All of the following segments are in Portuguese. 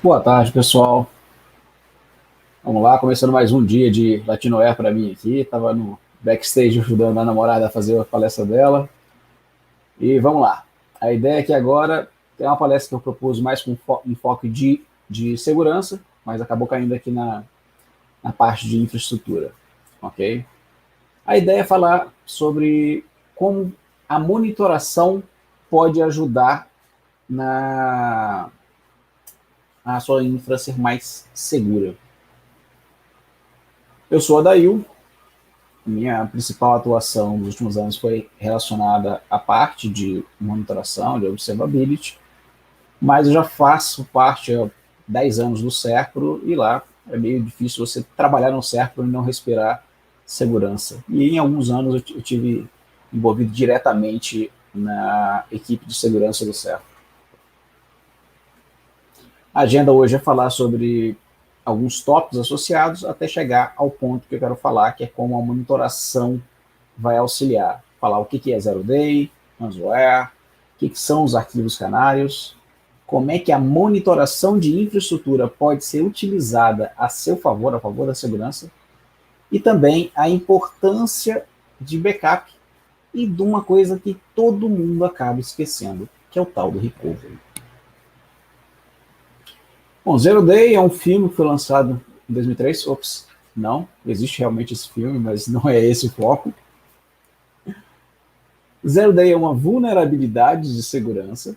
Boa tarde, pessoal. Vamos lá, começando mais um dia de Latinoair para mim aqui. Estava no backstage ajudando a namorada a fazer a palestra dela. E vamos lá. A ideia aqui agora tem uma palestra que eu propus mais com enfoque de segurança, mas acabou caindo aqui na parte de infraestrutura. Ok? A ideia é falar sobre como a monitoração pode ajudar na a sua infra ser mais segura. Eu sou a Dail. Minha principal atuação nos últimos anos foi relacionada à parte de monitoração, de observability, mas eu já faço parte há 10 anos do Serpro e lá é meio difícil você trabalhar no Serpro e não respirar segurança. E em alguns anos eu tive envolvido diretamente na equipe de segurança do Serpro. A agenda hoje é falar sobre alguns tópicos associados até chegar ao ponto que eu quero falar, que é como a monitoração vai auxiliar. Falar o que é Zero Day, ransomware, o que são os arquivos canários, como é que a monitoração de infraestrutura pode ser utilizada a seu favor, a favor da segurança, e também a importância de backup e de uma coisa que todo mundo acaba esquecendo, que é o tal do recovery. Bom, Zero Day é um filme que foi lançado em 2003. Ops, não, existe realmente esse filme, mas não é esse o foco. Zero Day é uma vulnerabilidade de segurança,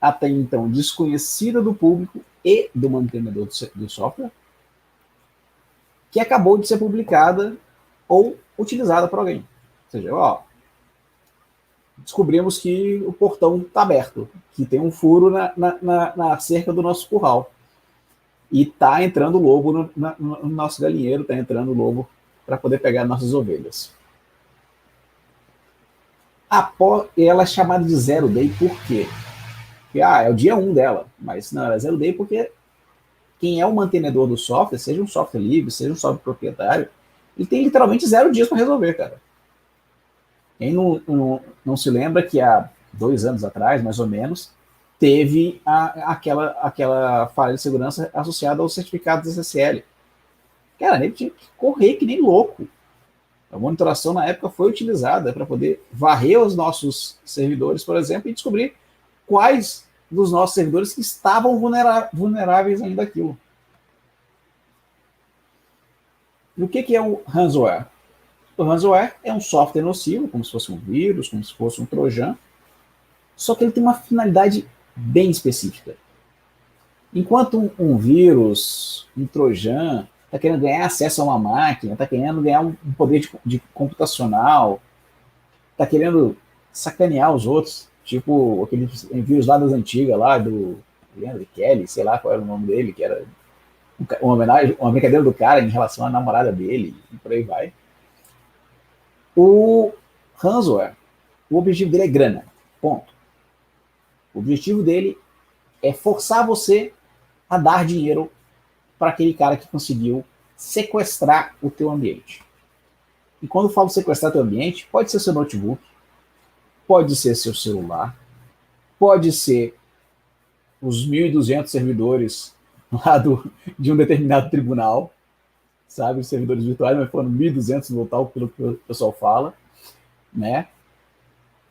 até então desconhecida do público e do mantenedor do software, que acabou de ser publicada ou utilizada por alguém. Ou seja, descobrimos que o portão está aberto, que tem um furo na cerca do nosso curral. E está entrando lobo no nosso galinheiro, está entrando lobo para poder pegar nossas ovelhas. Ela é chamada de Zero Day por quê? Porque é o dia 1 dela, mas não, ela é Zero Day porque quem é o mantenedor do software, seja um software livre, seja um software proprietário, ele tem literalmente 0 dias para resolver, cara. Quem não se lembra que há 2 anos atrás, mais ou menos, teve aquela falha de segurança associada aos certificados SSL. Cara, ele tinha que correr que nem louco. A monitoração na época foi utilizada para poder varrer os nossos servidores, por exemplo, e descobrir quais dos nossos servidores que estavam vulneráveis ainda àquilo. E o que é o ransomware? O ransomware é um software nocivo, como se fosse um vírus, como se fosse um trojan, só que ele tem uma finalidade bem específica. Enquanto um vírus, um trojan, está querendo ganhar acesso a uma máquina, está querendo ganhar um poder de computacional, está querendo sacanear os outros, tipo aquele vírus lá das antigas, lá do Leandro Kelly, sei lá qual era o nome dele, que era uma homenagem, uma brincadeira do cara em relação à namorada dele, e por aí vai. O ransomware, o objetivo dele é grana, ponto. O objetivo dele é forçar você a dar dinheiro para aquele cara que conseguiu sequestrar o teu ambiente. E quando eu falo sequestrar teu ambiente, pode ser seu notebook, pode ser seu celular, pode ser os 1.200 servidores lá de um determinado tribunal, sabe, os servidores virtuais, mas foram 1.200 no total, pelo que o pessoal fala, né?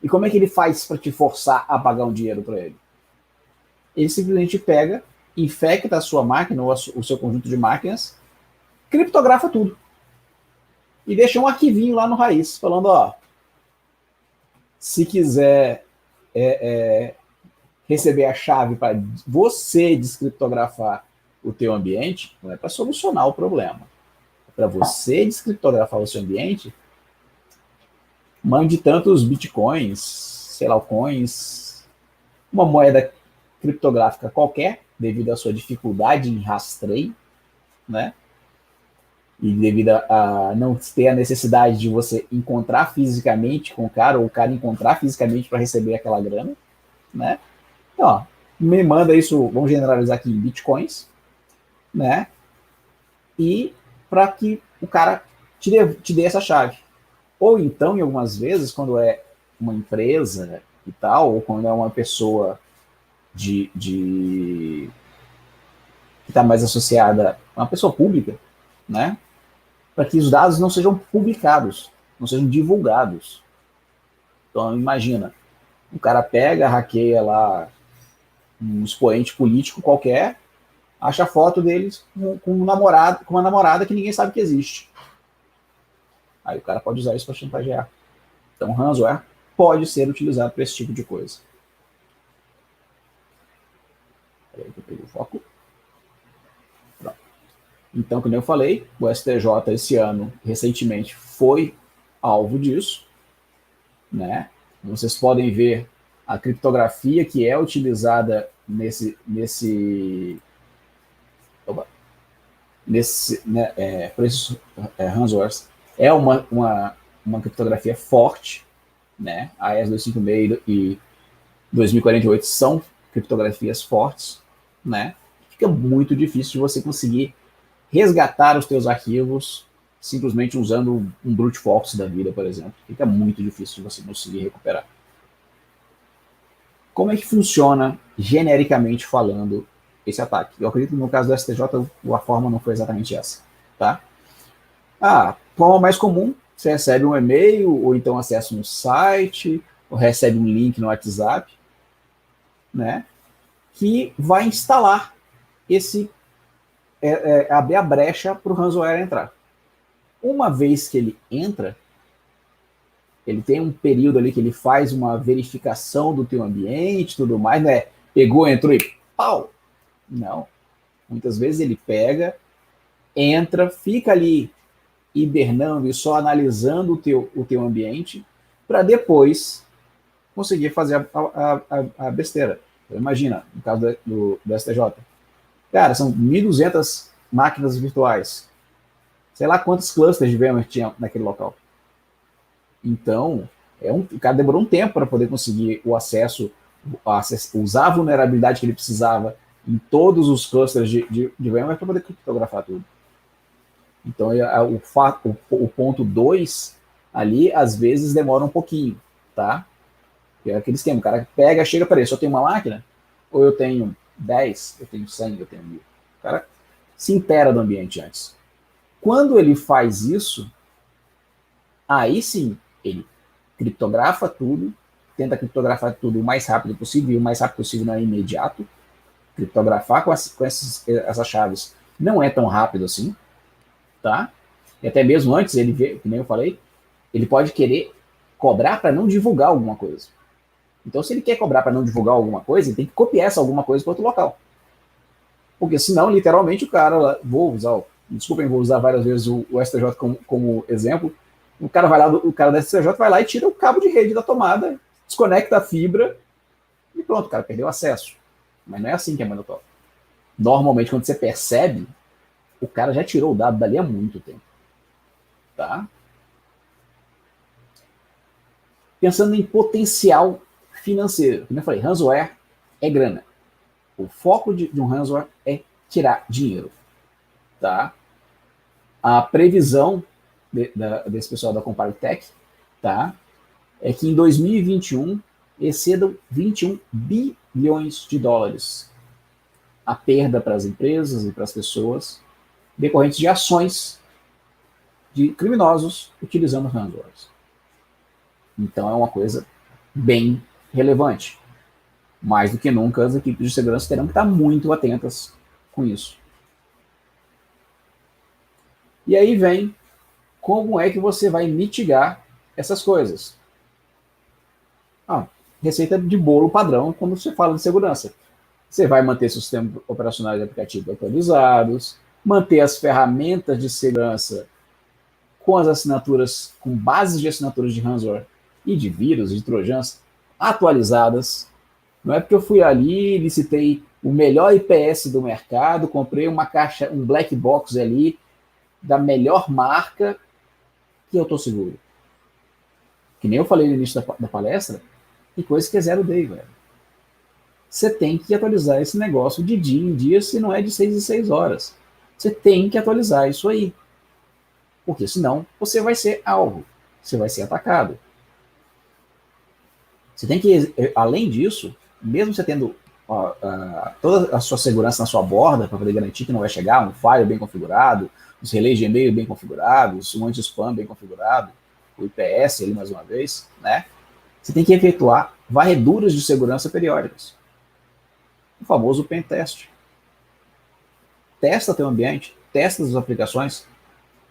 E como é que ele faz para te forçar a pagar um dinheiro para ele? Ele simplesmente pega, infecta a sua máquina ou o seu conjunto de máquinas, criptografa tudo e deixa um arquivinho lá no raiz, falando, se quiser receber a chave para você descriptografar o teu ambiente, não é para solucionar o problema. É para você descriptografar o seu ambiente, mande tantos bitcoins, sei lá, coins, uma moeda criptográfica qualquer, devido à sua dificuldade em rastreio, né? E devido a não ter a necessidade de você encontrar fisicamente com o cara, ou o cara encontrar fisicamente para receber aquela grana, né? Então, me manda isso, vamos generalizar aqui em bitcoins, né? E para que o cara te dê essa chave. Ou então, em algumas vezes, quando é uma empresa e tal, ou quando é uma pessoa de que está mais associada a uma pessoa pública, né? Para que os dados não sejam publicados, não sejam divulgados. Então, imagina, o cara pega, hackeia lá um expoente político qualquer, acha a foto deles com um namorado, com uma namorada que ninguém sabe que existe. Aí o cara pode usar isso para chantagear. Então, ransomware pode ser utilizado para esse tipo de coisa. Peraí que eu peguei o foco. Pronto. Então, como eu falei, o STJ esse ano, recentemente, foi alvo disso, né? Vocês podem ver a criptografia que é utilizada nesse né, por esses ransomwares é uma criptografia forte, né? A ES 256 e 2048 são criptografias fortes, né? Fica muito difícil de você conseguir resgatar os teus arquivos simplesmente usando um brute force da vida, por exemplo. Fica muito difícil de você conseguir recuperar. Como é que funciona, genericamente falando, esse ataque? Eu acredito que no caso do STJ a forma não foi exatamente essa, tá? A forma mais comum, você recebe um e-mail, ou então acessa um site, ou recebe um link no WhatsApp, né? Que vai instalar abrir a brecha para o ransomware entrar. Uma vez que ele entra, ele tem um período ali que ele faz uma verificação do teu ambiente, tudo mais, né? Pegou, entrou e pau! Não. Muitas vezes ele pega, entra, fica ali hibernando e só analisando o teu ambiente para depois conseguir fazer a besteira. Então, imagina, no caso do STJ. Cara, são 1.200 máquinas virtuais. Sei lá quantos clusters de VMware tinha naquele local. Então, o cara demorou um tempo para poder conseguir o acesso, usar a vulnerabilidade que ele precisava em todos os clusters de VMware para poder criptografar tudo. Então, o ponto 2 ali, às vezes, demora um pouquinho, tá? É aquele esquema, o cara pega, chega, peraí, só tem uma máquina? Ou eu tenho 10, eu tenho 100, eu tenho 1.000? O cara se inteira do ambiente antes. Quando ele faz isso, aí sim, ele criptografa tudo, tenta criptografar tudo o mais rápido possível, e o mais rápido possível não é imediato. Criptografar com essas chaves não é tão rápido assim, tá? E até mesmo antes, ele vê, como eu falei, ele pode querer cobrar para não divulgar alguma coisa. Então, se ele quer cobrar para não divulgar alguma coisa, ele tem que copiar essa alguma coisa para outro local. Porque senão, literalmente, o cara, vou usar várias vezes o STJ como exemplo, o cara vai lá, o cara da STJ vai lá e tira o cabo de rede da tomada, desconecta a fibra e pronto, o cara perdeu acesso. Mas não é assim que é mandatório. Normalmente, quando você percebe, o cara já tirou o dado dali há muito tempo. Tá? Pensando em potencial financeiro, como eu falei, ransomware é grana. O foco de um ransomware é tirar dinheiro. Tá? A previsão desse pessoal da Comparitech, tá, é que em 2021 excedam 21 bilhões de dólares a perda para as empresas e para as pessoas decorrentes de ações de criminosos utilizando ransomwares. Então é uma coisa bem relevante. Mais do que nunca, as equipes de segurança terão que estar muito atentas com isso. E aí vem como é que você vai mitigar essas coisas. Receita de bolo padrão quando você fala de segurança. Você vai manter seus sistemas operacionais e aplicativos atualizados, manter as ferramentas de segurança com as assinaturas, com bases de assinaturas de ransomware e de vírus, de trojans atualizadas. Não é porque eu fui ali, licitei o melhor IPS do mercado, comprei uma caixa, um black box ali da melhor marca que eu estou seguro. Que nem eu falei no início da palestra, tem coisa que é zero day, velho. Você tem que atualizar esse negócio de dia em dia, se não é de 6 em 6 horas. Você tem que atualizar isso aí. Porque senão você vai ser alvo, você vai ser atacado. Você tem que, além disso, mesmo você tendo toda a sua segurança na sua borda para poder garantir que não vai chegar um file bem configurado, os relés de e-mail bem configurados, um anti-spam bem configurado, o IPS ali mais uma vez, né? Você tem que efetuar varreduras de segurança periódicas. O famoso pen test. Testa teu ambiente, testa as aplicações,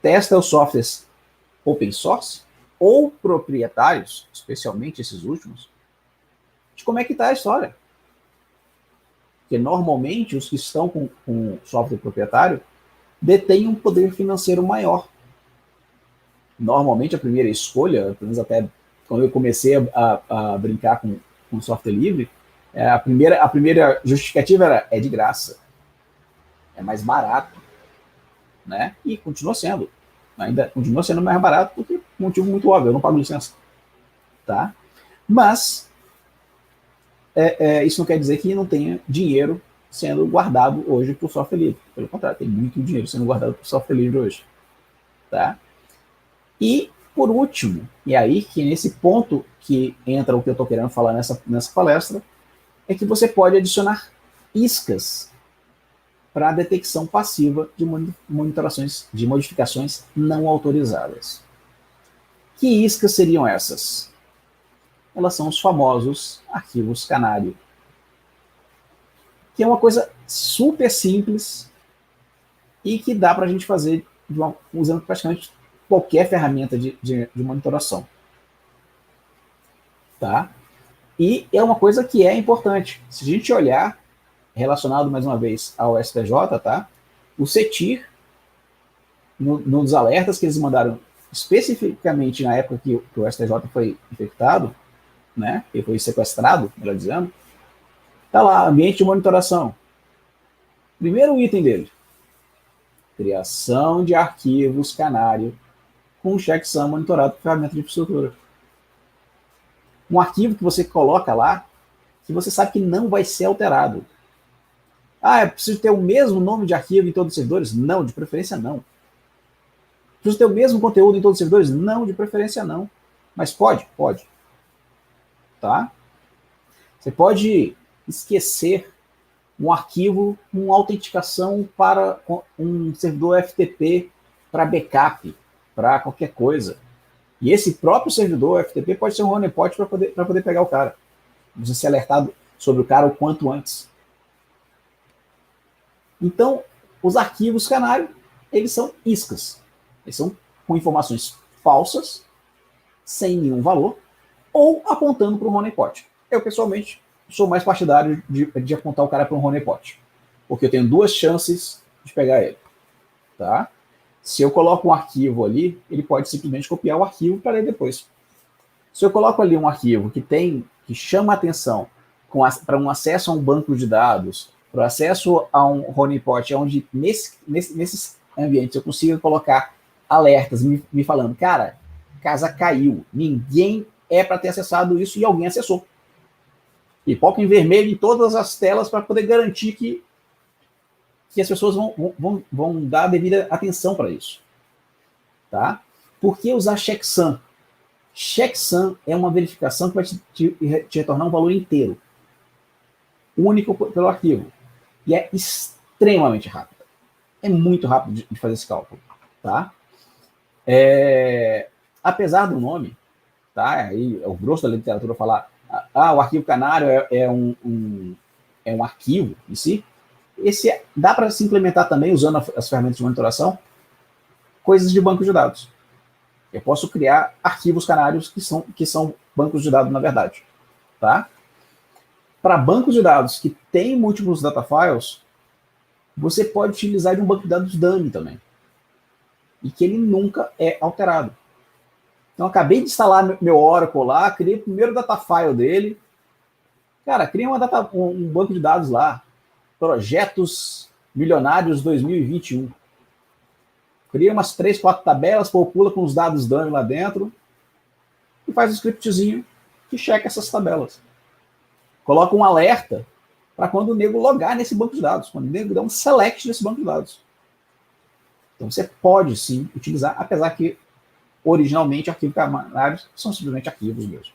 testa os softwares open source ou proprietários, especialmente esses últimos, de como é que está a história. Porque normalmente os que estão com software proprietário detêm um poder financeiro maior. Normalmente a primeira escolha, pelo menos até quando eu comecei a brincar com software livre, a primeira justificativa é de graça, é mais barato, né? E continua sendo, ainda continua sendo mais barato porque um motivo muito óbvio, eu não pago licença, tá? Mas isso não quer dizer que não tenha dinheiro sendo guardado hoje para o software livre. Pelo contrário, tem muito dinheiro sendo guardado para o software livre hoje, tá? E por último, e aí que nesse ponto que entra o que eu estou querendo falar nessa palestra, é que você pode adicionar iscas para a detecção passiva de monitorações de modificações não autorizadas. Que iscas seriam essas? Elas são os famosos arquivos canário, que é uma coisa super simples e que dá para a gente fazer usando praticamente qualquer ferramenta de monitoração. Tá? E é uma coisa que é importante. Se a gente olhar, relacionado mais uma vez ao STJ, tá? O CETIR, nos alertas que eles mandaram especificamente na época que o STJ foi infectado, né? Ele foi sequestrado, melhor dizendo, tá lá, ambiente de monitoração. Primeiro item dele, criação de arquivos canário com checksum monitorado por ferramenta de infraestrutura. Um arquivo que você coloca lá, que você sabe que não vai ser alterado. É preciso ter o mesmo nome de arquivo em todos os servidores? Não, de preferência não. Preciso ter o mesmo conteúdo em todos os servidores? Não, de preferência não. Mas pode? Pode. Tá? Você pode esquecer um arquivo com autenticação para um servidor FTP para backup, para qualquer coisa. E esse próprio servidor FTP pode ser um honeypot para poder pegar o cara. Você ser alertado sobre o cara o quanto antes. Então, os arquivos canário, eles são iscas. Eles são com informações falsas, sem nenhum valor, ou apontando para um honeypot. Eu, pessoalmente, sou mais partidário de apontar o cara para um honeypot, porque eu tenho duas chances de pegar ele. Tá? Se eu coloco um arquivo ali, ele pode simplesmente copiar o arquivo para ler depois. Se eu coloco ali um arquivo que chama a atenção para um acesso a um banco de dados, para o acesso a um honeypot, onde nesses ambientes eu consigo colocar alertas me falando, cara, casa caiu, ninguém é para ter acessado isso e alguém acessou. Pipoca em vermelho em todas as telas para poder garantir que as pessoas vão dar a devida atenção para isso. Tá? Por que usar checksum? Checksum é uma verificação que vai te retornar um valor inteiro, único pelo arquivo. E é extremamente rápido. É muito rápido de fazer esse cálculo. Tá? Apesar do nome, tá? Aí é o grosso da literatura falar o arquivo canário é um arquivo em si. Dá para se implementar também, usando as ferramentas de monitoração, coisas de banco de dados. Eu posso criar arquivos canários que são bancos de dados, na verdade. Tá? Para bancos de dados que têm múltiplos data files, você pode utilizar de um banco de dados dummy também. E que ele nunca é alterado. Então, acabei de instalar meu Oracle lá, criei o primeiro data file dele. Cara, cria um banco de dados lá. Projetos Milionários 2021. Cria umas 3, 4 tabelas, popula com os dados dummy lá dentro e faz um scriptzinho que checa essas tabelas. Coloca um alerta para quando o nego logar nesse banco de dados, quando o nego dá um select nesse banco de dados. Então você pode sim utilizar, apesar que originalmente arquivos canários são simplesmente arquivos mesmo.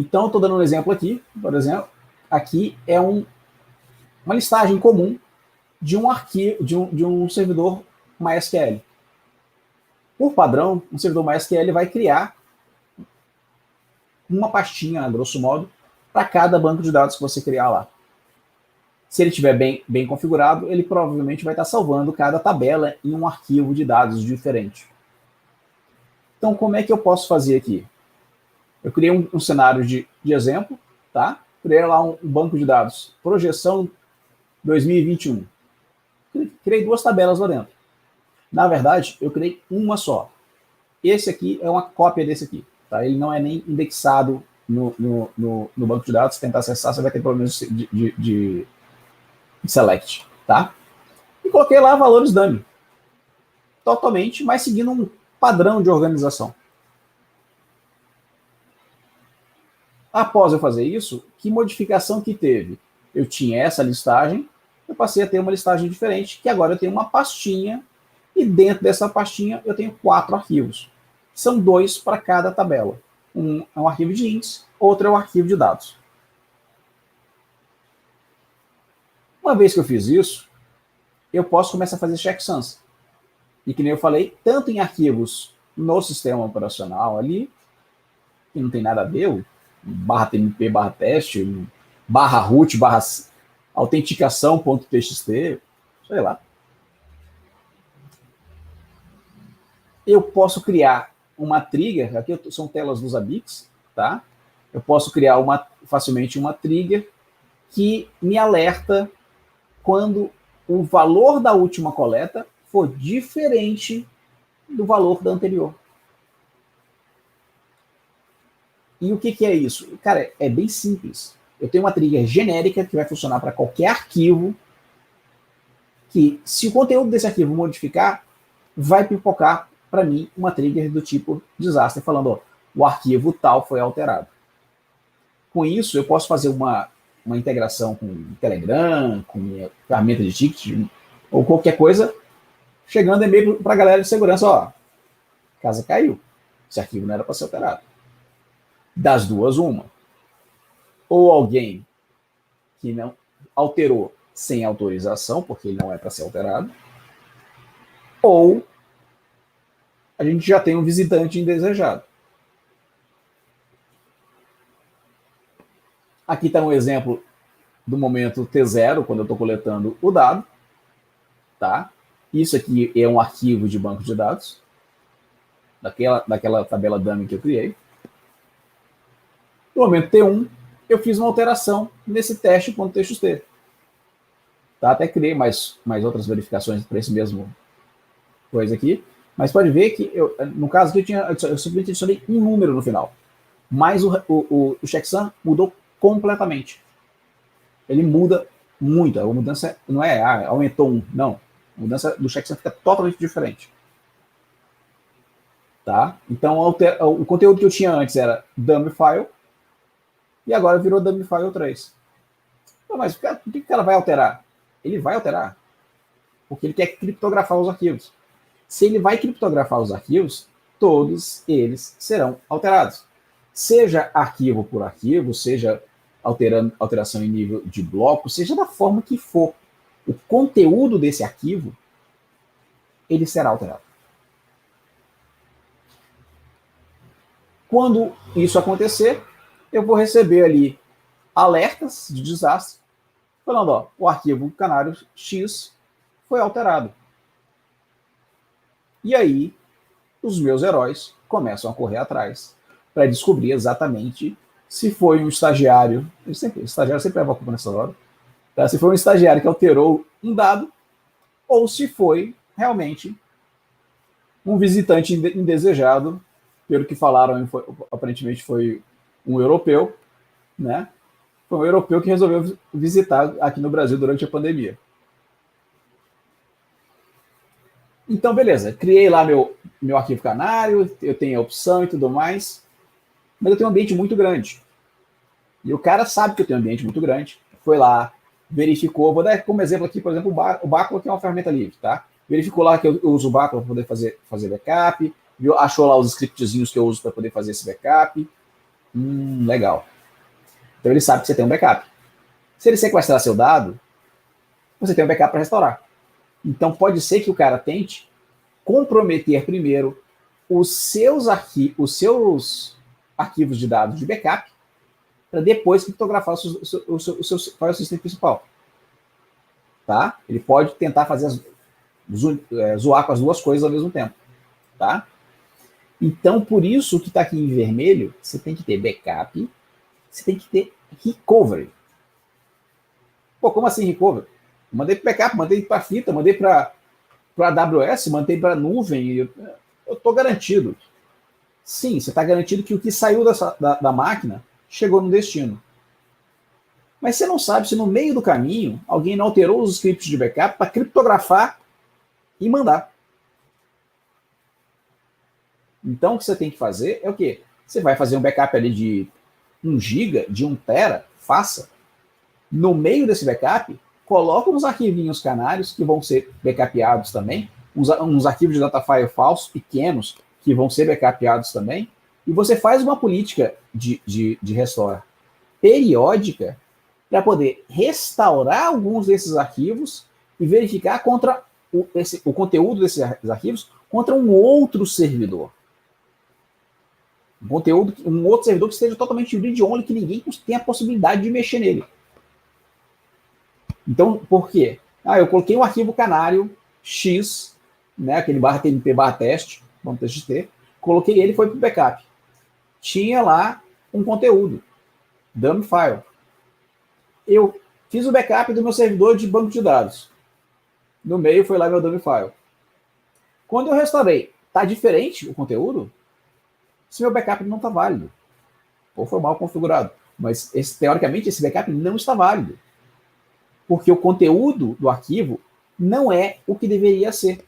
Então, estou dando um exemplo aqui, por exemplo, aqui é uma listagem comum de um arquivo, de um servidor MySQL. Por padrão, um servidor MySQL vai criar uma pastinha, a grosso modo, para cada banco de dados que você criar lá. Se ele estiver bem configurado, ele provavelmente vai estar salvando cada tabela em um arquivo de dados diferente. Então, como é que eu posso fazer aqui? Eu criei um cenário de exemplo, tá? Criei lá um banco de dados, projeção 2021. Criei duas tabelas lá dentro. Na verdade, eu criei uma só. Esse aqui é uma cópia desse aqui. Tá? Ele não é nem indexado no banco de dados. Se tentar acessar, você vai ter problemas de select. Tá? E coloquei lá valores dummy. Totalmente, mas seguindo um padrão de organização. Após eu fazer isso, que modificação que teve? Eu tinha essa listagem, eu passei a ter uma listagem diferente, que agora eu tenho uma pastinha, e dentro dessa pastinha eu tenho 4 arquivos. São 2 para cada tabela. Um é um arquivo de índice, outro é um arquivo de dados. Uma vez que eu fiz isso, eu posso começar a fazer checksums. E que nem eu falei, tanto em arquivos no sistema operacional ali, que não tem nada a ver, barra tmp, barra teste, barra root, barra autenticação.txt, sei lá. Eu posso criar uma trigger, aqui são telas dos Zabbix, tá? Eu posso criar facilmente uma trigger que me alerta quando o valor da última coleta for diferente do valor da anterior. E o que é isso? Cara, é bem simples. Eu tenho uma trigger genérica que vai funcionar para qualquer arquivo que, se o conteúdo desse arquivo modificar, vai pipocar para mim uma trigger do tipo desastre, falando, ó, o arquivo tal foi alterado. Com isso, eu posso fazer uma integração com Telegram, com minha ferramenta de ticket, ou qualquer coisa, chegando e-mail para a galera de segurança, ó, casa caiu, esse arquivo não era para ser alterado. Das duas, uma. Ou alguém que não alterou sem autorização, porque ele não é para ser alterado, ou a gente já tem um visitante indesejado. Aqui está um exemplo do momento T0, quando eu estou coletando o dado. Tá? Isso aqui é um arquivo de banco de dados, daquela tabela dummy que eu criei. No momento T1, eu fiz uma alteração nesse teste.txt. Tá? Até criei mais outras verificações para esse mesmo coisa aqui. Mas pode ver que, no caso aqui, eu simplesmente adicionei um número no final. Mas o checksum mudou completamente. Ele muda muito. A mudança não é, aumentou um. Não. A mudança do checksum fica totalmente diferente. Tá? Então, o conteúdo que eu tinha antes era dummy file, e agora virou dummy file 3. Mas o que o cara vai alterar? Ele vai alterar. Porque ele quer criptografar os arquivos. Se ele vai criptografar os arquivos, todos eles serão alterados. Seja arquivo por arquivo, seja alteração em nível de bloco, seja da forma que for. O conteúdo desse arquivo, ele será alterado. Quando isso acontecer, eu vou receber ali alertas de desastre, falando, ó, o arquivo canário X foi alterado. E aí, os meus heróis começam a correr atrás para descobrir exatamente se foi um estagiário, o estagiário sempre leva a culpa nessa hora, tá? Se foi um estagiário que alterou um dado, ou se foi realmente um visitante indesejado, pelo que falaram, aparentemente foi um europeu, né? Foi um europeu que resolveu visitar aqui no Brasil durante a pandemia. Então, beleza, criei lá meu arquivo canário, eu tenho a opção e tudo mais, mas eu tenho um ambiente muito grande. E o cara sabe que eu tenho um ambiente muito grande, foi lá, verificou, vou dar como exemplo aqui, por exemplo, o Backlog, que é uma ferramenta livre, tá? Verificou lá que eu uso o Backlog para poder fazer backup, achou lá os scriptzinhos que eu uso para poder fazer esse backup, Legal. Então ele sabe que você tem um backup. Se ele sequestrar seu dado, você tem um backup para restaurar. Então pode ser que o cara tente comprometer primeiro os seus arquivos de dados de backup para depois criptografar o seu file system principal. Tá? Ele pode tentar fazer zoar com as duas coisas ao mesmo tempo. Tá? Então, por isso que está aqui em vermelho, você tem que ter backup, você tem que ter recovery. Pô, como assim recovery? Mandei para backup, mandei para fita, mandei para AWS, mandei para nuvem, eu estou garantido. Sim, você está garantido que o que saiu da máquina chegou no destino. Mas você não sabe se no meio do caminho alguém não alterou os scripts de backup para criptografar e mandar. Então o que você tem que fazer é o quê? Você vai fazer um backup ali de 1 GB, de 1 TB, faça. No meio desse backup, coloca uns arquivinhos canários que vão ser backupeados também, uns arquivos de data file falsos, pequenos, que vão ser backupeados também, e você faz uma política de restore periódica para poder restaurar alguns desses arquivos e verificar contra o conteúdo desses arquivos contra um outro servidor. Um outro servidor que esteja totalmente read-only, que ninguém tem a possibilidade de mexer nele. Então, por quê? Eu coloquei um arquivo canário X, né, aquele /tmp /test, .txt, coloquei ele e foi para o backup. Tinha lá um conteúdo, dummy file. Eu fiz o backup do meu servidor de banco de dados. No meio foi lá meu dummy file. Quando eu restaurei, está diferente o conteúdo? Se meu backup não está válido, ou foi mal configurado. Mas, teoricamente, esse backup não está válido. Porque o conteúdo do arquivo não é o que deveria ser.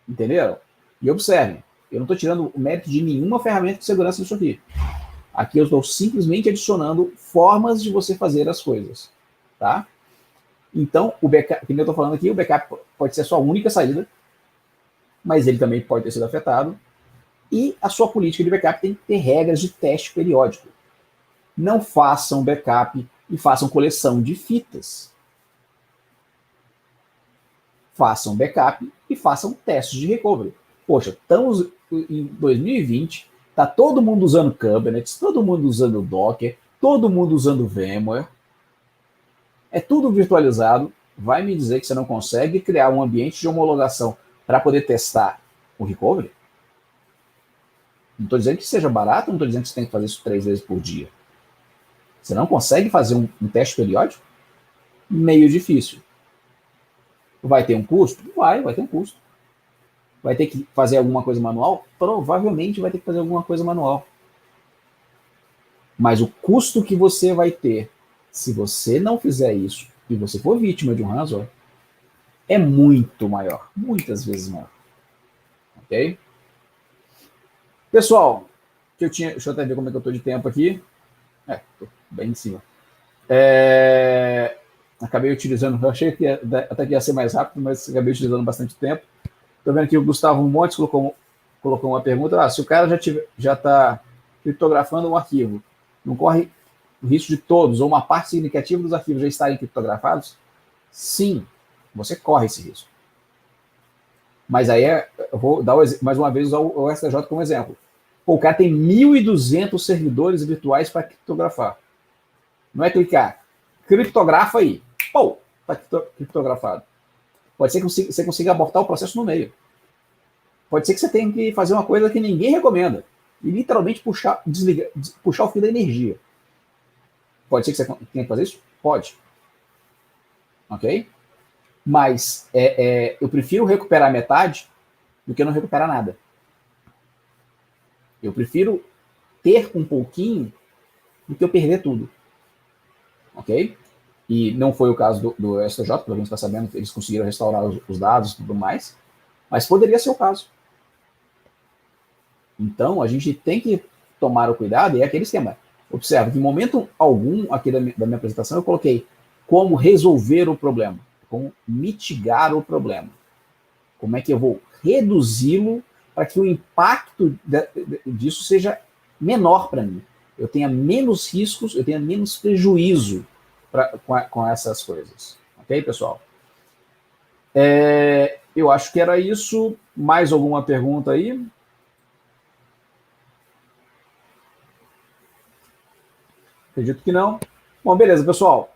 Entenderam? E observem, eu não estou tirando o mérito de nenhuma ferramenta de segurança disso aqui. Aqui eu estou simplesmente adicionando formas de você fazer as coisas. Tá? Então, o backup, como eu estou falando aqui, o backup pode ser a sua única saída, mas ele também pode ter sido afetado. E a sua política de backup tem que ter regras de teste periódico. Não façam backup e façam coleção de fitas. Façam backup e façam testes de recovery. Poxa, estamos em 2020, está todo mundo usando Kubernetes, todo mundo usando Docker, todo mundo usando VMware. É tudo virtualizado. Vai me dizer que você não consegue criar um ambiente de homologação para poder testar o recovery? Não estou dizendo que seja barato, não estou dizendo que você tem que fazer isso 3 vezes por dia. Você não consegue fazer um teste periódico? Meio difícil. Vai ter um custo? Vai ter um custo. Vai ter que fazer alguma coisa manual? Provavelmente vai ter que fazer alguma coisa manual. Mas o custo que você vai ter se você não fizer isso e você for vítima de um ransomware é muito maior. Muitas vezes maior. Ok? Pessoal, deixa eu até ver como é que eu estou de tempo aqui. Tô bem em cima. Acabei utilizando, eu achei que até que ia ser mais rápido, mas acabei utilizando bastante tempo. Estou vendo que o Gustavo Montes colocou uma pergunta. Se o cara já está criptografando um arquivo, não corre o risco de todos ou uma parte significativa dos arquivos já estarem criptografados? Sim, você corre esse risco. Mas aí eu vou dar mais uma vez o STJ como exemplo. O cara tem 1.200 servidores virtuais para criptografar. Não é clicar, criptografa aí. Está criptografado. Pode ser que você consiga abortar o processo no meio. Pode ser que você tenha que fazer uma coisa que ninguém recomenda. E literalmente puxar o fio da energia. Pode ser que você tenha que fazer isso? Pode. Ok? Mas eu prefiro recuperar metade do que não recuperar nada. Eu prefiro ter um pouquinho do que eu perder tudo. Ok? E não foi o caso do STJ, pelo que a gente está sabendo, eles conseguiram restaurar os dados e tudo mais, mas poderia ser o caso. Então, a gente tem que tomar o cuidado, e é aquele esquema. Observe que em momento algum aqui da minha apresentação eu coloquei como resolver o problema, como mitigar o problema. Como é que eu vou reduzi-lo para que o impacto disso seja menor para mim. eu tenha menos riscos, eu tenha menos prejuízo com essas coisas. Ok, pessoal? Eu acho que era isso. Mais alguma pergunta aí? Acredito que não. Bom, beleza, pessoal.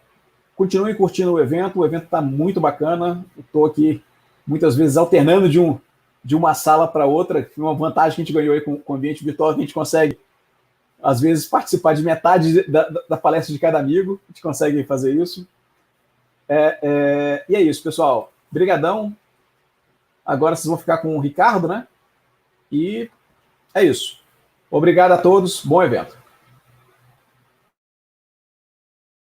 Continuem curtindo o evento está muito bacana. Estou aqui muitas vezes alternando de uma sala para outra. Uma vantagem que a gente ganhou aí com o ambiente virtual, que a gente consegue, às vezes, participar de metade da palestra de cada amigo. A gente consegue fazer isso. E é isso, pessoal. Brigadão. Agora vocês vão ficar com o Ricardo, né? E é isso. Obrigado a todos. Bom evento.